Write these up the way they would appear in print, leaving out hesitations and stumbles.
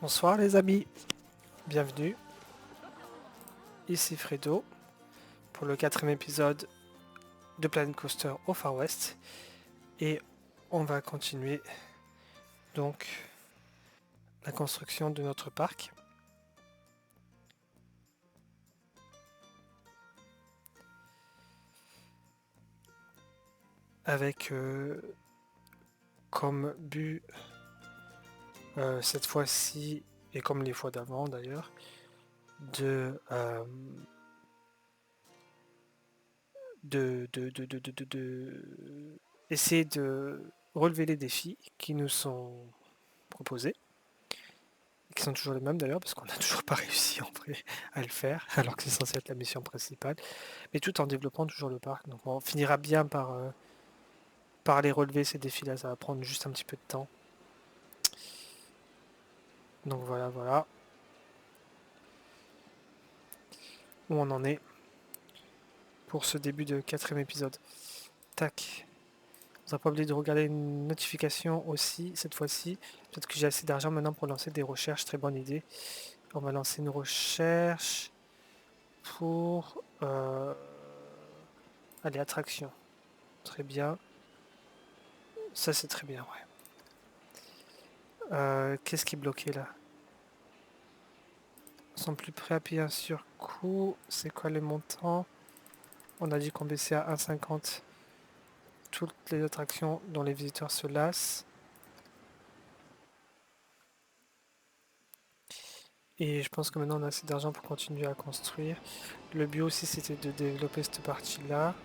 Bonsoir les amis, bienvenue, ici Fredo pour le 4e épisode de Planet Coaster au Far West et on va continuer donc la construction de notre parc. Avec comme but cette fois-ci et comme les fois d'avant d'ailleurs de essayer de relever les défis qui nous sont proposés, qui sont toujours les mêmes d'ailleurs, parce qu'on n'a toujours pas réussi en vrai à le faire, alors que c'est censé être la mission principale, mais tout en développant toujours le parc. Donc on finira bien par les relever ces défis-là, ça va prendre juste un petit peu de temps. Donc voilà où on en est pour ce début de 4e épisode. Tac. On n'a pas oublié de regarder une notification aussi, cette fois-ci. Peut-être que j'ai assez d'argent maintenant pour lancer des recherches, très bonne idée. On va lancer une recherche pour... allez, attraction. Très bien. Ça, c'est très bien, ouais. Qu'est-ce qui est bloqué là? Ils sont plus prêts à payer un surcoût. C'est quoi les montants? On a dit qu'on baissait à 1,50 toutes les attractions dont les visiteurs se lassent. Et je pense que maintenant on a assez d'argent pour continuer à construire. Le but aussi c'était de développer cette partie-là,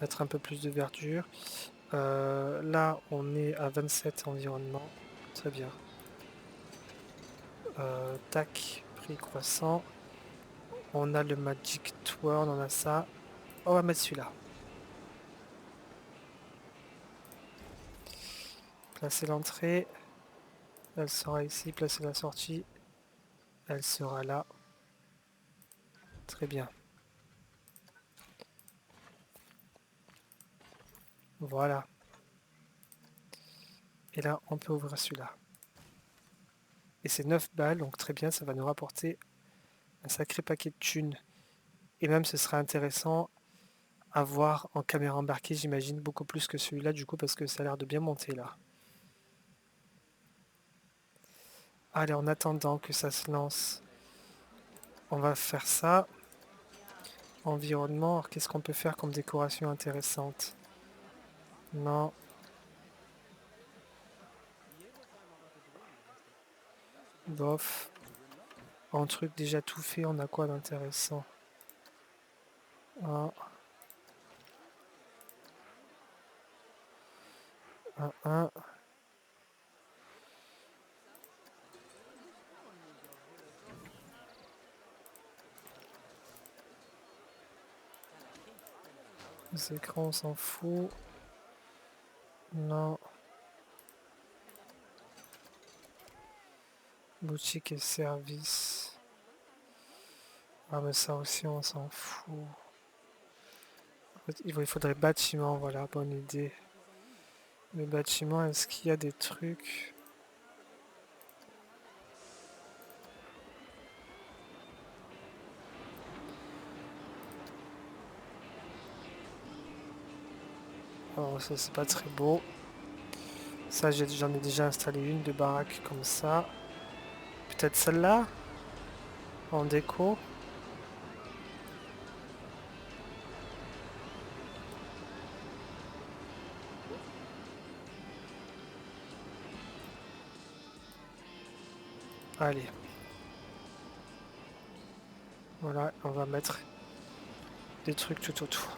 mettre un peu plus de verdure. Là on est à 27 environnement. Très bien. Tac, prix croissant. On a le Magic Tour, on a ça. On va mettre celui-là. Placer l'entrée. Elle sera ici. Placer la sortie. Elle sera là. Très bien. Voilà. Et là, on peut ouvrir celui-là. Et c'est 9 balles, donc très bien, ça va nous rapporter un sacré paquet de thunes. Et même, ce sera intéressant à voir en caméra embarquée, j'imagine, beaucoup plus que celui-là, du coup, parce que ça a l'air de bien monter là. Allez, en attendant que ça se lance, on va faire ça. Environnement, alors qu'est-ce qu'on peut faire comme décoration intéressante? Non. Bof. En truc déjà tout fait, on a quoi d'intéressant? Un, un. Les écrans, on s'en fout. Non. Boutique et service. Ah mais ça aussi on s'en fout. En fait, il faudrait bâtiment, voilà, bonne idée. Le bâtiment, est-ce qu'il y a des trucs? Oh, ça c'est pas très beau. Ça j'en ai déjà installé une de baraque comme ça. Peut-être celle-là? En déco? Allez. Voilà, on va mettre des trucs tout autour.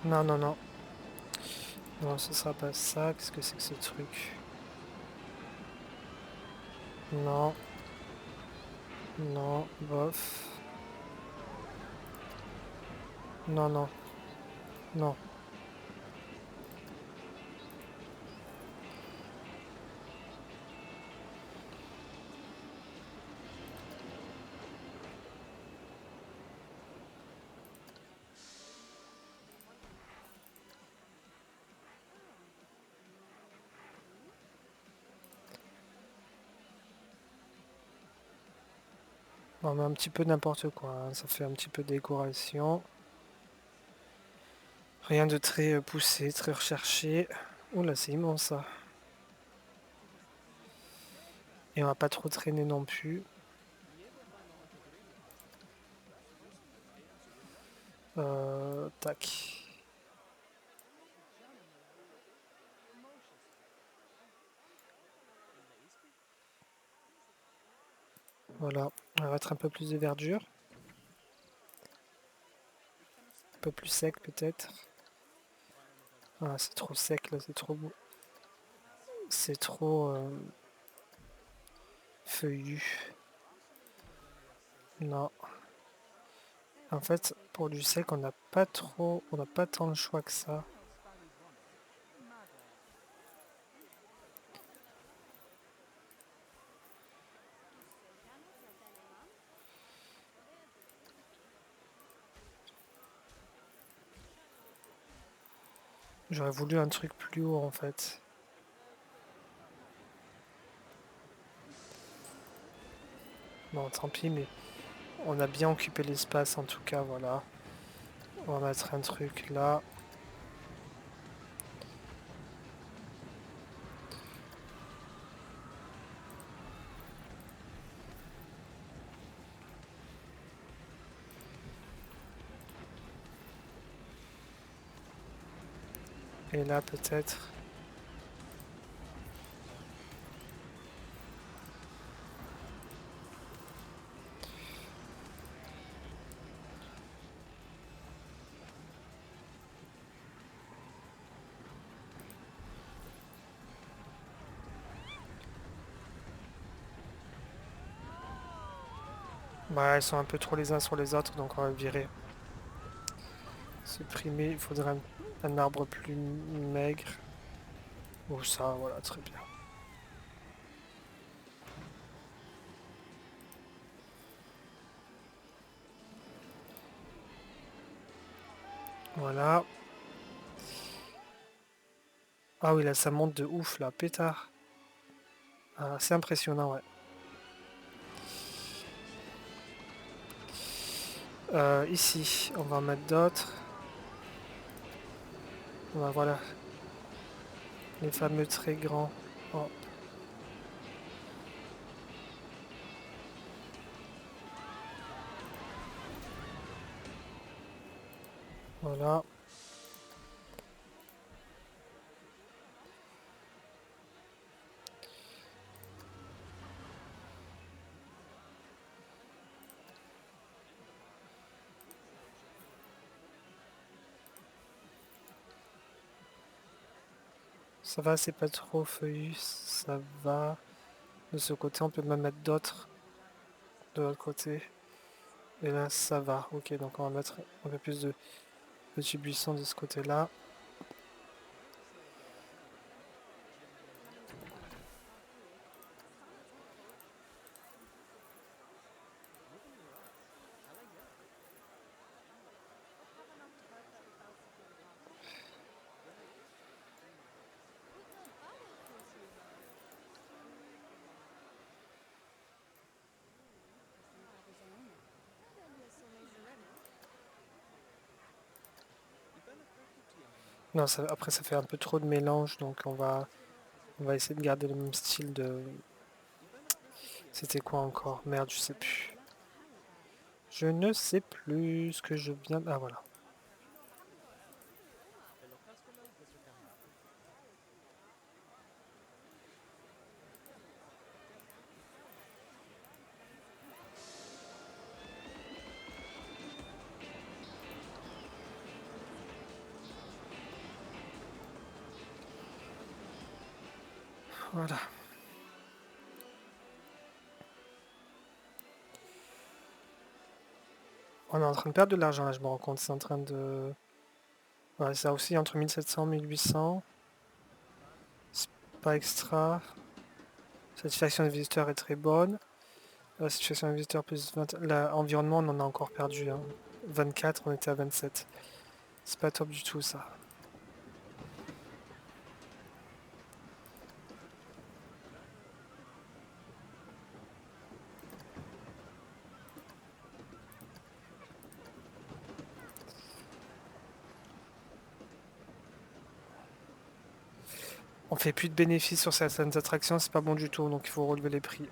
Non, non, non. Non, ce sera pas ça. Qu'est-ce que c'est que ce truc? Non. Non, bof. Non, non, non. On met un petit peu n'importe quoi, hein. Ça fait un petit peu de décoration. Rien de très poussé, très recherché. Oula, c'est immense ça. Et on va pas trop traîner non plus. Tac. Voilà, on va mettre un peu plus de verdure. Un peu plus sec peut-être. Ah, c'est trop sec là, c'est trop beau. C'est trop feuillu. Non. En fait, pour du sec, on n'a pas tant le choix que ça. J'aurais voulu un truc plus haut en fait. Bon, tant pis, mais on a bien occupé l'espace en tout cas, voilà. On va mettre un truc là. Et là peut-être. Bah, elles sont un peu trop les uns sur les autres, donc on va virer. Supprimer, il faudrait un arbre plus maigre. Ou ça, voilà, très bien. Voilà. Ah oui, là, ça monte de ouf, là, pétard. Ah, c'est impressionnant, ouais. Ici, on va en mettre d'autres. Voilà, les fameux très grands. Oh, voilà. Ça va, c'est pas trop feuillu, ça va. De ce côté, on peut même mettre d'autres de l'autre côté. Et là, ça va. Ok, donc on va mettre un peu plus de petits buissons de ce côté-là. Non, après ça fait un peu trop de mélange, donc on va essayer de garder le même style de... C'était quoi encore? Merde, je sais plus. Je ne sais plus ce que je viens... Ah voilà. Voilà. On est en train de perdre de l'argent là, je me rends compte. C'est en train de... Ouais, ça aussi entre 1700 et 1800. C'est pas extra. Satisfaction des visiteurs est très bonne. La situation des visiteurs plus 20. L'environnement, on en a encore perdu, hein. 24, on était à 27. C'est pas top du tout ça. On fait plus de bénéfices sur certaines attractions, c'est pas bon du tout, donc il faut relever les prix.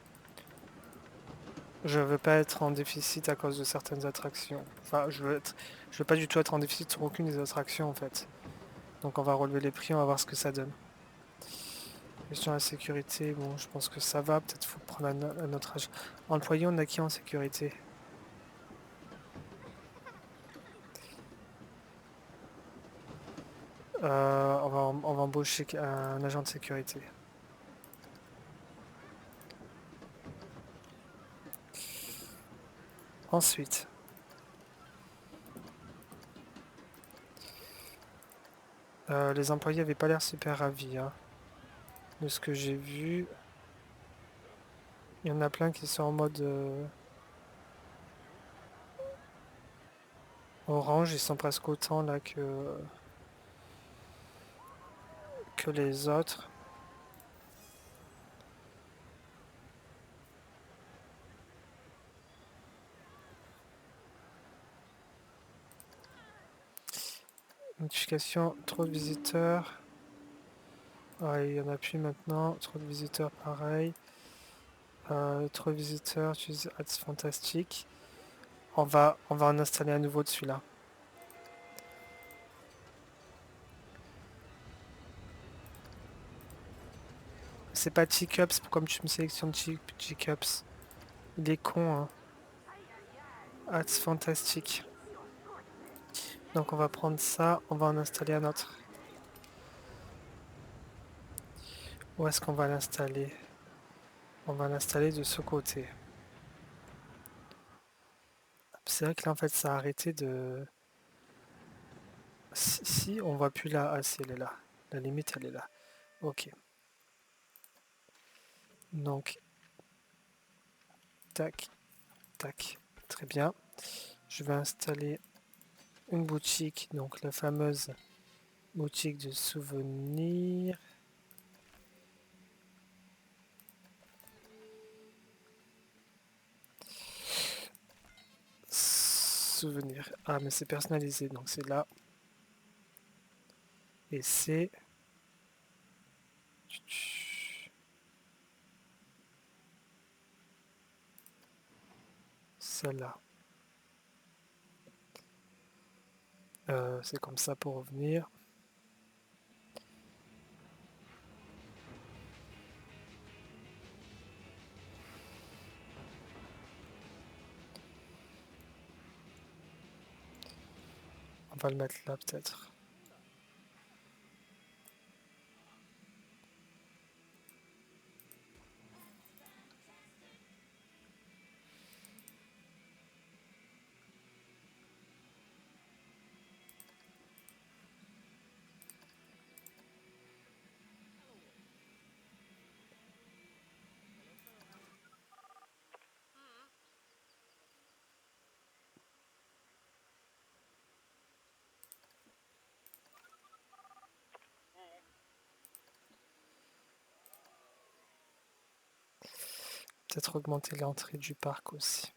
Je veux pas être en déficit à cause de certaines attractions. Enfin, je veux pas du tout être en déficit sur aucune des attractions en fait. Donc on va relever les prix, on va voir ce que ça donne. Question de la sécurité, bon, je pense que ça va. Peut-être faut prendre un autre âge. Employé, on a qui en sécurité? On va embaucher un agent de sécurité. Ensuite, les employés avaient pas l'air super ravis, hein. De ce que j'ai vu, il y en a plein qui sont en mode orange, ils sont presque autant là que les autres. Notification, trop de visiteurs. Ouais, il y en a plus maintenant. Trop de visiteurs, pareil. Trop de visiteurs, tu dis ads fantastique. On va en installer à nouveau de celui-là. C'est pas Chicups, comme tu me sélectionnes Chicups. Il est con, hein. Ads fantastique. Donc on va prendre ça, on va en installer un autre. Où est-ce qu'on va l'installer? On va l'installer de ce côté. C'est vrai que là en fait ça a arrêté de... Si, on voit plus là. Ah si, elle est là. La limite elle est là. Ok. Donc, tac, tac. Très bien. Je vais installer une boutique, donc la fameuse boutique de souvenirs. Souvenirs. Ah mais c'est personnalisé, donc c'est là. Et c'est... celle-là. C'est comme ça pour revenir. On va le mettre là peut-être. Peut-être augmenter l'entrée du parc aussi.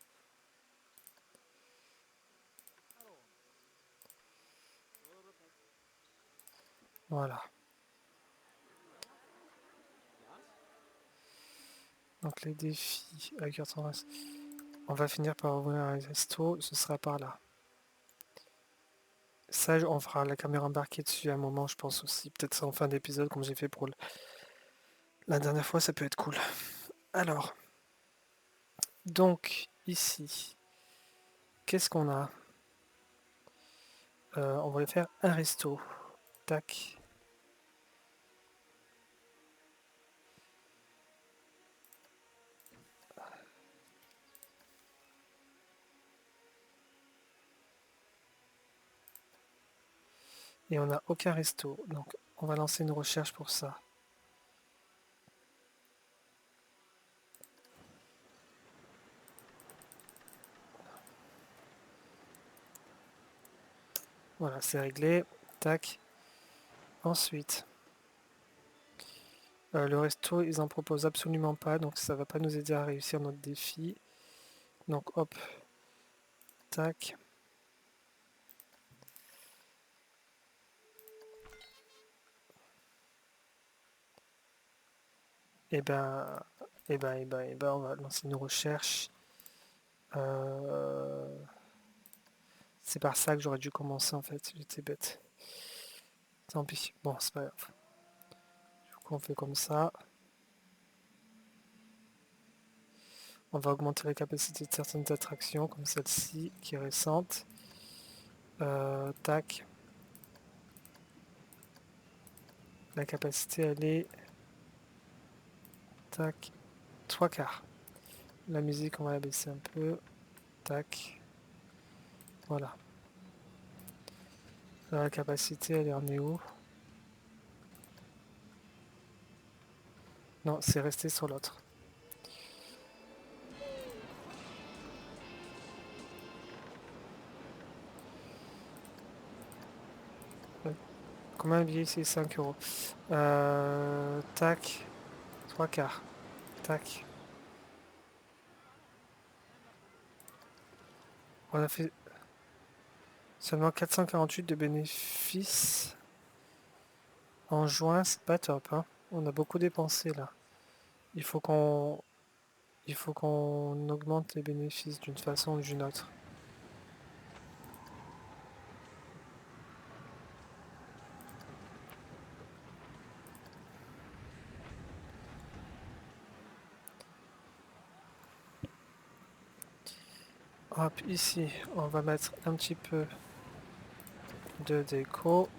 Voilà. Donc les défis avec on va finir par ouvrir un resto, ce sera par là. Ça, on fera la caméra embarquée dessus à un moment, je pense aussi. Peut-être ça en fin d'épisode, comme j'ai fait pour la dernière fois, ça peut être cool. Alors, donc, ici, qu'est-ce qu'on a? On va faire un resto. Tac. Et on n'a aucun resto. Donc on va lancer une recherche pour ça. Voilà, c'est réglé. Tac. Ensuite, le resto, ils en proposent absolument pas, donc ça va pas nous aider à réussir notre défi. Donc hop, tac. Et ben, on va lancer une recherche. C'est par ça que j'aurais dû commencer en fait, j'étais bête. Tant pis, bon, c'est pas grave. Du coup, on fait comme ça. On va augmenter la capacité de certaines attractions, comme celle-ci, qui est récente. Tac. La capacité, elle est... Tac. 3/4. La musique, on va la baisser un peu. Tac. Voilà. La capacité, elle en est où? Non, c'est resté sur l'autre. Combien un billet ici? 5 euros. Tac. 3/4. Tac. On a fait seulement 448 de bénéfices en juin, c'est pas top, hein. On a beaucoup dépensé là. Il faut qu'on augmente les bénéfices d'une façon ou d'une autre. Hop, ici, on va mettre un petit peu de déco.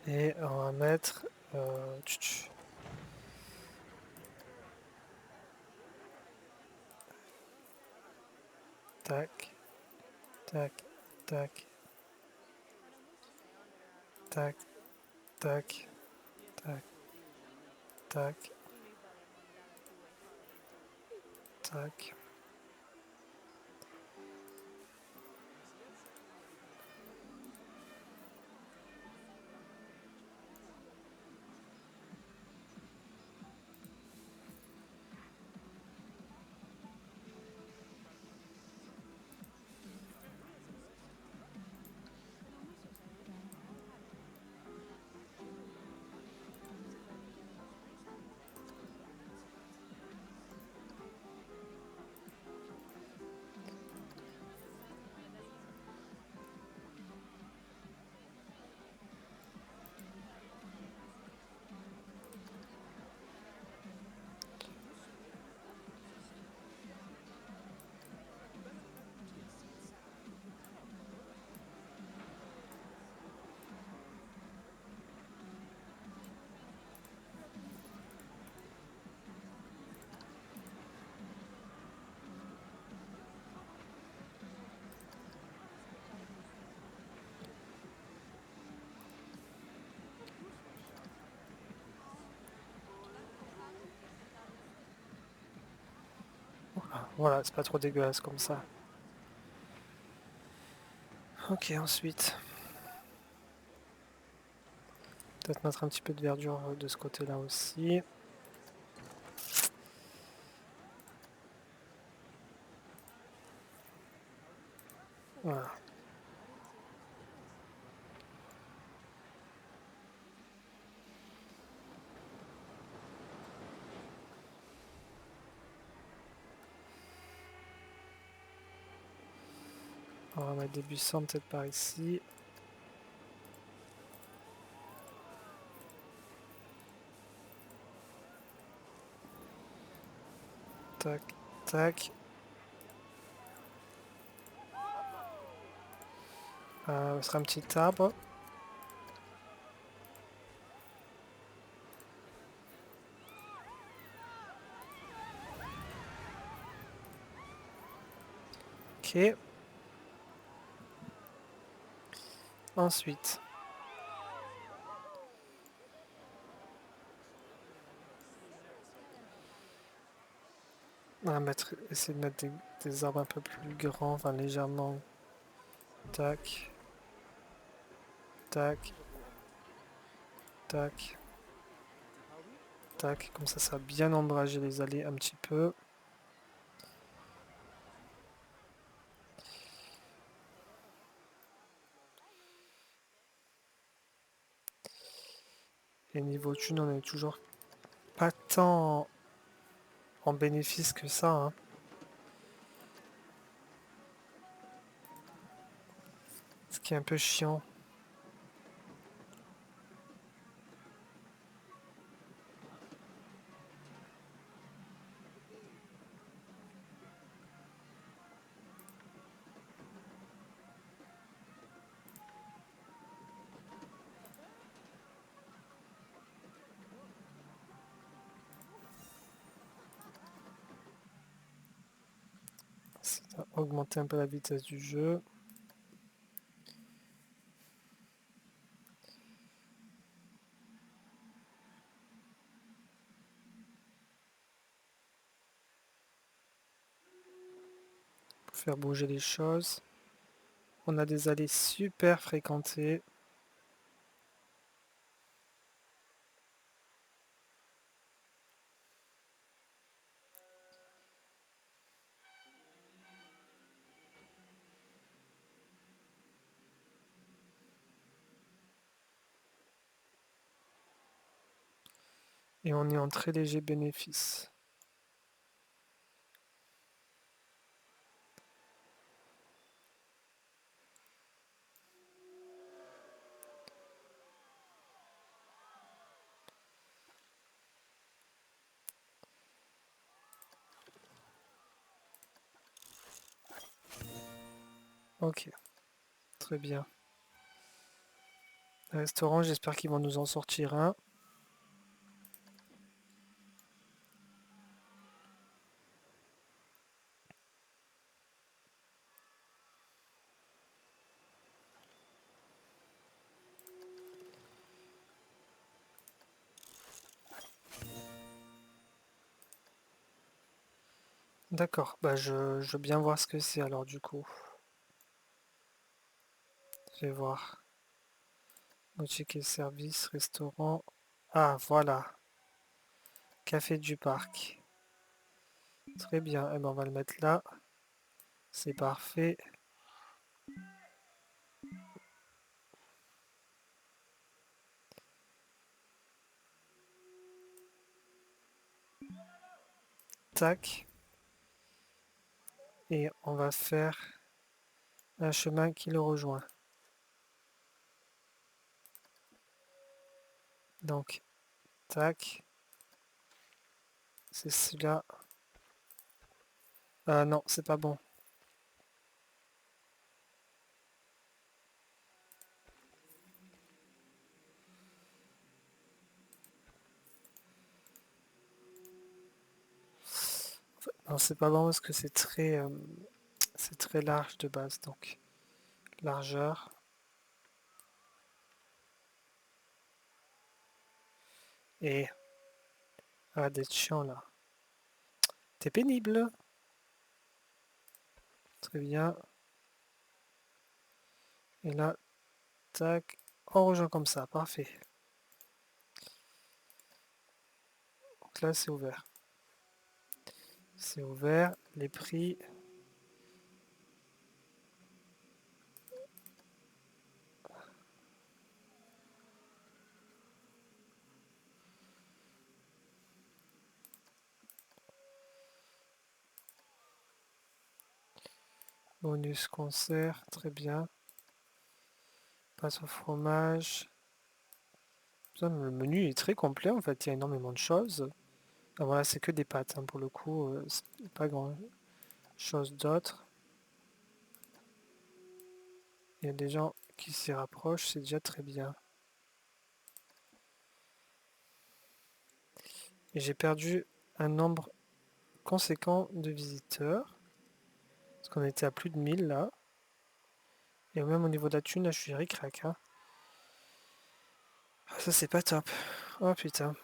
Et on va mettre... tac, tac, tac, tac, tac, tac, tac, tac. Voilà, c'est pas trop dégueulasse comme ça. Ok, ensuite, peut-être mettre un petit peu de verdure de ce côté-là aussi. Voilà. On va mettre des buissons peut-être par ici. Tac, tac. Ce sera un petit arbre. Ok. Ensuite, on va essayer de mettre des arbres un peu plus grands, enfin légèrement. Tac, tac, tac, tac. Comme ça va bien ombrager les allées un petit peu. Et niveau thune, on est toujours pas tant en bénéfice que ça, hein. Ce qui est un peu chiant. Ça va augmenter un peu la vitesse du jeu. Pour faire bouger les choses. On a des allées super fréquentées. Et on est en très léger bénéfice. Ok, très bien. Le restaurant, j'espère qu'ils vont nous en sortir un. D'accord, bah je veux bien voir ce que c'est alors du coup. Je vais voir. Boutique et service, restaurant. Ah voilà, café du parc. Très bien, eh ben, on va le mettre là. C'est parfait. Tac. Et on va faire un chemin qui le rejoint. Donc, tac. C'est celui-là. Ah non, c'est pas bon. Non, c'est pas bon parce que c'est très large de base. Donc, largeur. Et arrête d'être chiant là. T'es pénible. Très bien. Et là, tac. On rejoint comme ça. Parfait. Donc là, c'est ouvert. C'est ouvert. Les prix. Bonus concert. Très bien. Passe au fromage. Putain, le menu est très complet en fait. Il y a énormément de choses. Ah, voilà, c'est que des pâtes, hein, pour le coup, c'est pas grand chose d'autre. Il y a des gens qui s'y rapprochent, c'est déjà très bien. Et j'ai perdu un nombre conséquent de visiteurs, parce qu'on était à plus de 1000 là. Et même au niveau de la thune, là, je suis ric-rac, hein. Ah, ça, c'est pas top. Oh putain.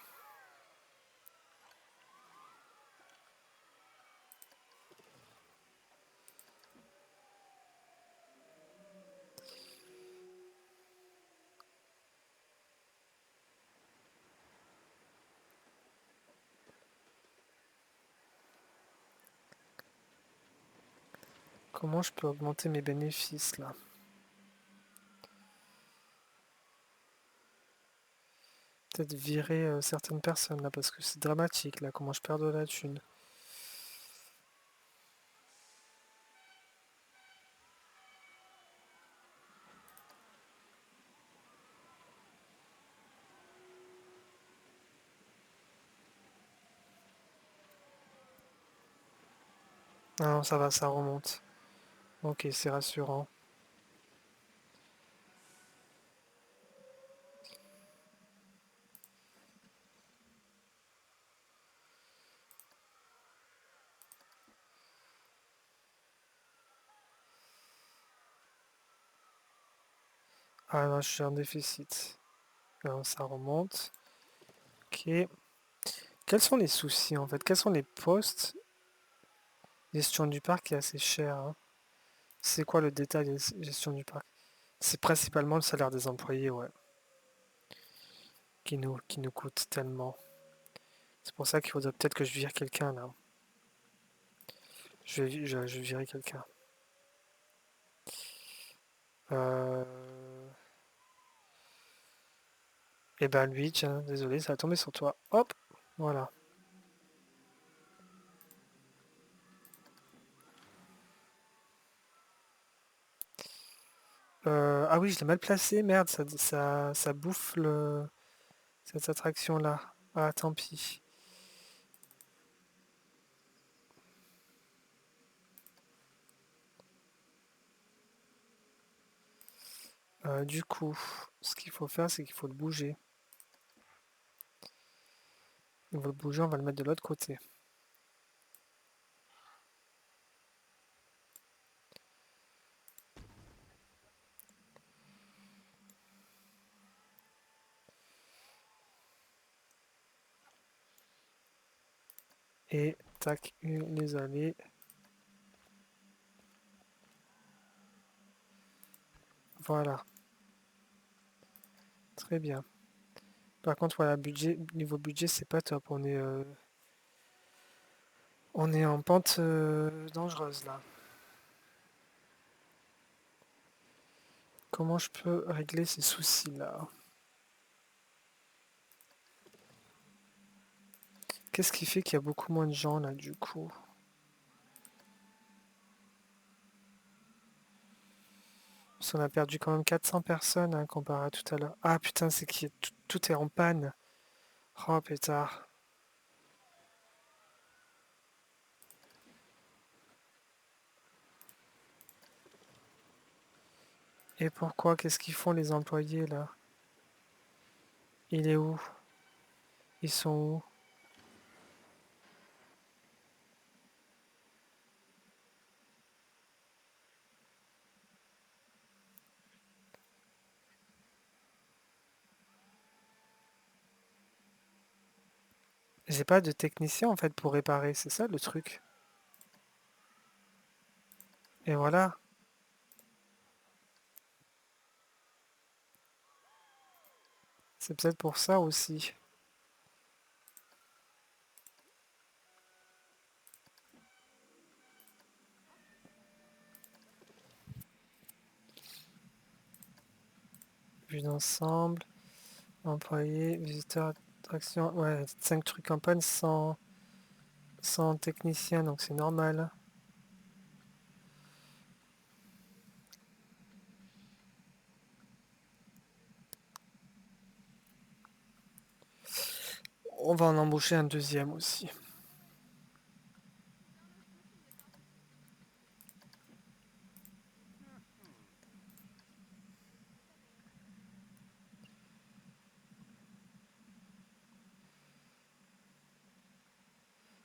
Comment je peux augmenter mes bénéfices là? Peut-être virer certaines personnes là, parce que c'est dramatique là, comment je perds de la thune. Ah non, ça va, ça remonte. Ok, c'est rassurant. Ah non, je suis en déficit. Non, ça remonte. Ok. Quels sont les soucis en fait? Quels sont les postes? Gestion du parc est assez cher, hein. C'est quoi le détail de gestion du parc? C'est principalement le salaire des employés, ouais, qui nous coûte tellement. C'est pour ça qu'il faudrait peut-être que je vire quelqu'un là. Je vais virer quelqu'un. Euh... Et ben lui, tiens, désolé, ça a tombé sur toi. Hop, voilà. Ah oui, je l'ai mal placé, merde, ça bouffe cette attraction-là. Ah, tant pis. Du coup, ce qu'il faut faire, c'est qu'il faut le bouger. On va le bouger, on va le mettre de l'autre côté. Et tac, les allées. Voilà, très bien. Par contre, voilà, niveau budget, c'est pas top. On est en pente dangereuse là. Comment je peux régler ces soucis là? Qu'est-ce qui fait qu'il y a beaucoup moins de gens là du coup? Parce qu'on a perdu quand même 400 personnes hein, comparé à tout à l'heure. Ah putain, c'est qui tout est en panne. Oh pétard. Et pourquoi? Qu'est-ce qu'ils font les employés là? Il est où? Ils sont où? J'ai pas de technicien en fait pour réparer, c'est ça le truc. Et voilà, c'est peut-être pour ça aussi. Vue d'ensemble, employés, visiteurs, attraction. Ouais, 5 trucs en panne sans technicien, donc c'est normal. On va en embaucher un deuxième aussi.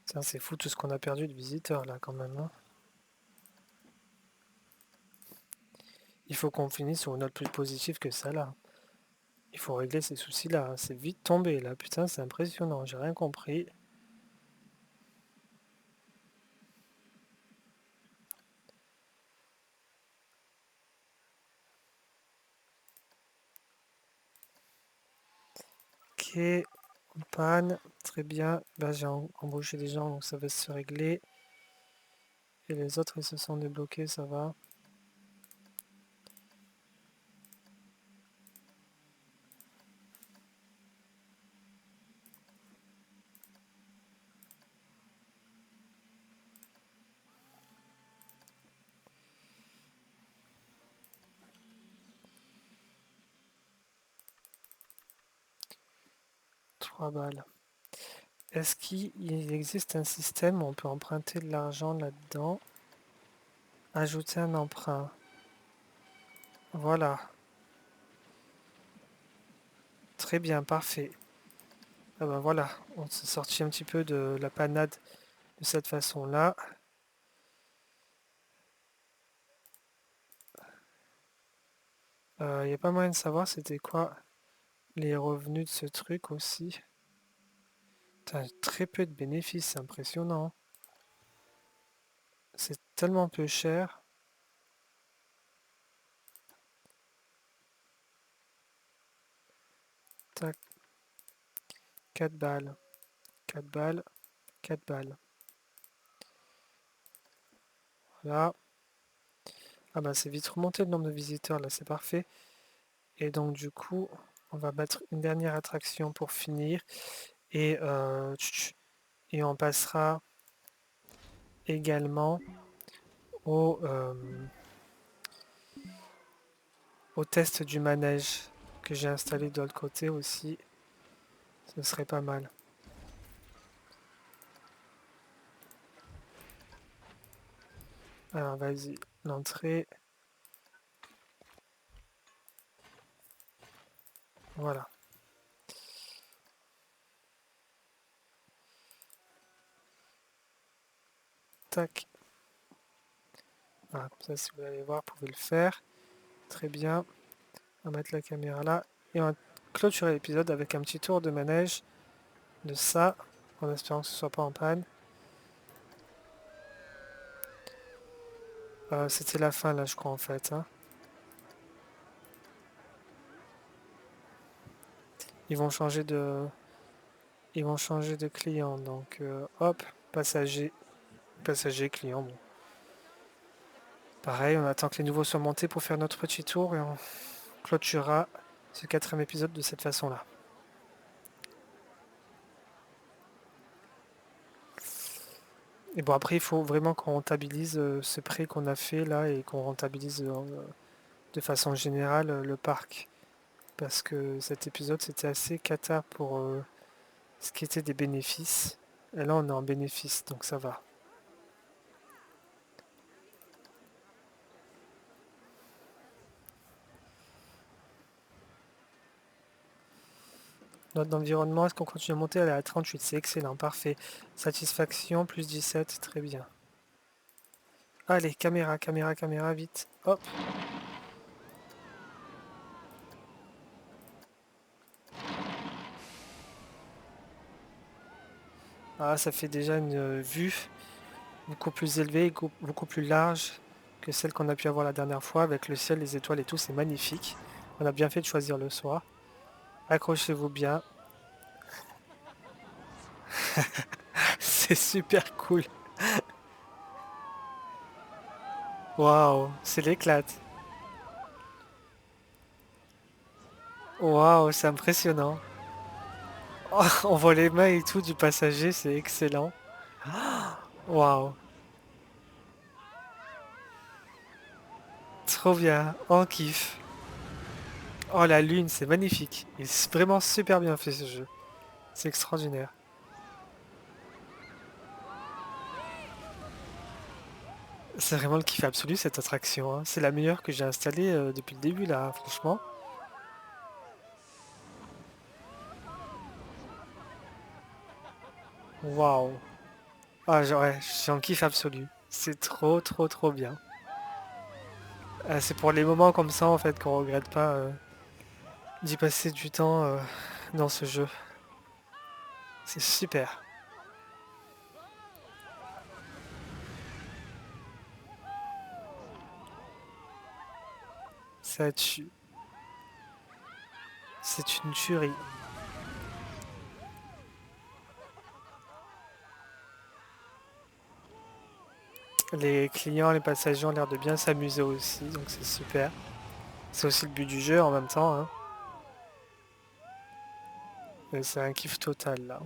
Tiens, c'est fou tout ce qu'on a perdu de visiteurs là quand même, hein. Il faut qu'on finisse sur une note plus positive que ça là. Il faut régler ces soucis là. C'est vite tombé là. Putain, c'est impressionnant. J'ai rien compris. Ok, on panne. Très bien. Là, j'ai embauché des gens donc ça va se régler. Et les autres, ils se sont débloqués, ça va. Trois balles. Est-ce qu'il existe un système où on peut emprunter de l'argent là-dedans? Ajouter un emprunt. Voilà. Très bien, parfait. Ah ben voilà, on s'est sorti un petit peu de la panade de cette façon-là. Il n'y a pas moyen de savoir c'était quoi les revenus de ce truc aussi. Putain, très peu de bénéfices, c'est impressionnant. C'est tellement peu cher. Tac, 4 balles, 4 balles, 4 balles. Voilà. Ah bah c'est vite remonté le nombre de visiteurs là, c'est parfait. Et donc du coup, on va mettre une dernière attraction pour finir. Et, et on passera également au, au test du manège que j'ai installé de l'autre côté aussi. Ce serait pas mal. Alors vas-y, l'entrée. Voilà. Tac. Voilà, ça si vous allez voir, vous pouvez le faire. Très bien. On va mettre la caméra là. Et on va clôturer l'épisode avec un petit tour de manège de ça, en espérant que ce soit pas en panne. C'était la fin là, je crois en fait, hein. Ils vont changer de, ils vont changer de client. Donc hop, passager, passager, client. Bon. Pareil, on attend que les nouveaux soient montés pour faire notre petit tour et on clôturera ce quatrième épisode de cette façon-là. Et bon, après, il faut vraiment qu'on rentabilise ce prêt qu'on a fait là et qu'on rentabilise de façon générale le parc. Parce que cet épisode, c'était assez cata pour ce qui était des bénéfices. Et là, on est en bénéfice, donc ça va. Note d'environnement, est-ce qu'on continue à monter? Elle est à 38, c'est excellent, parfait. Satisfaction, plus 17, très bien. Allez, caméra, caméra, caméra, vite. Hop. Ah, ça fait déjà une vue beaucoup plus élevée et beaucoup plus large que celle qu'on a pu avoir la dernière fois avec le ciel, les étoiles et tout. C'est magnifique. On a bien fait de choisir le soir. Accrochez-vous bien. C'est super cool. Waouh, c'est l'éclate. Waouh, c'est impressionnant. Oh, on voit les mains et tout du passager, c'est excellent. Waouh, trop bien. On kiffe. Oh, la lune, c'est magnifique. Il est vraiment super bien fait ce jeu. C'est extraordinaire. C'est vraiment le kiff absolu cette attraction, hein. C'est la meilleure que j'ai installée depuis le début là, franchement. Waouh. Ah ouais, je suis en kiff absolu. C'est trop trop trop bien. C'est pour les moments comme ça en fait qu'on regrette pas d'y passer du temps dans ce jeu. C'est super. Ça tue. C'est une tuerie. Les clients, les passagers ont l'air de bien s'amuser aussi, donc c'est super. C'est aussi le but du jeu en même temps, hein. Et c'est un kiff total là.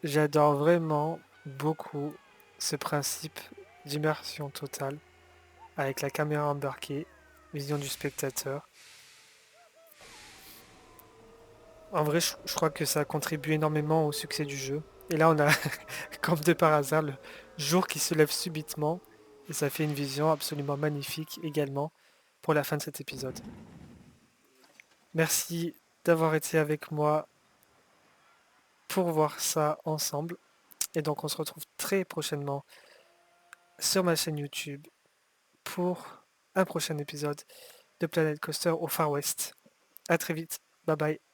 J'adore vraiment beaucoup ce principe d'immersion totale avec la caméra embarquée, vision du spectateur. En vrai, je crois que ça contribue énormément au succès du jeu. Et là, on a, comme de par hasard, le jour qui se lève subitement. Et ça fait une vision absolument magnifique également pour la fin de cet épisode. Merci d'avoir été avec moi pour voir ça ensemble. Et donc, on se retrouve très prochainement sur ma chaîne YouTube pour un prochain épisode de Planet Coaster au Far West. À très vite. Bye bye.